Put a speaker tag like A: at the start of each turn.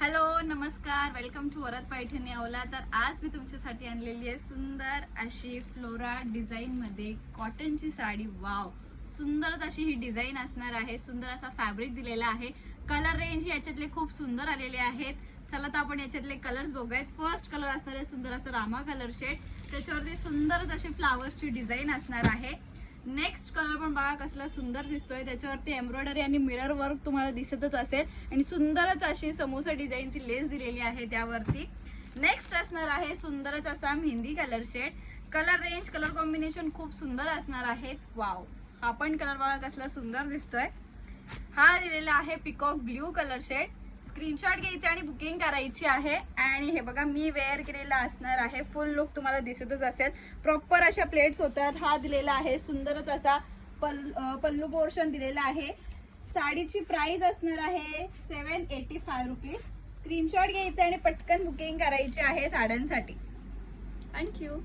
A: Hello नमस्कार, welcome to Varad Paithani औला। तर आज मी तुमच्यासाठी आणलेली आहे सुंदर अशी फ्लोरा डिझाईन मध्ये कॉटनची साडी। वाव, सुंदरच अशी ही डिझाईन असणार आहे। सुंदर असा फॅब्रिक दिलेला आहे। कलर रेंज याच्यातले खूप सुंदर आलेले आहेत। चला तर आपण याच्यातले कलर्स बघूयात। फर्स्ट कलर असणार आहे सुंदर असं रामा कलर शेड, त्याच्यावरती सुंदरच अशी फ्लावर्सची डिझाईन असणार आहे। नेक्स्ट कलर पण बघा कसला सुंदर दिसतोय, त्याच्यावरती एम्ब्रॉयडरी आणि मिरर वर्क तुम्हाला दिसतच असेल आणि सुंदरच अशी समोसा डिझाईनची लेस दिलेली आहे त्यावरती। नेक्स्ट असणार आहे सुंदरच असा mehndi colour shade. Colour range colour combination खूप सुंदर असणार आहेत। वाव, हा पण कलर बघा कसला सुंदर दिसतोय। हा दिलेला आहे peacock blue colour shade. Screenshot घ्यायचे आणि बुकिंग करायची आहे। आणि हे बघा मी वेअर केलेला असणार आहे। फुल लुक तुम्हाला दिसतच असेल। प्रॉपर अशा प्लेट्स होतात। हा दिलेला आहे सुंदरच असा पल्लू पोर्शन दिलेला आहे। साडीची प्राइस असणार आहे 785 रुपीज। स्क्रीनशॉट घ्यायचा आणि पटकन बुकिंग करायची आहे साड्यांसाठी। थँक्यू।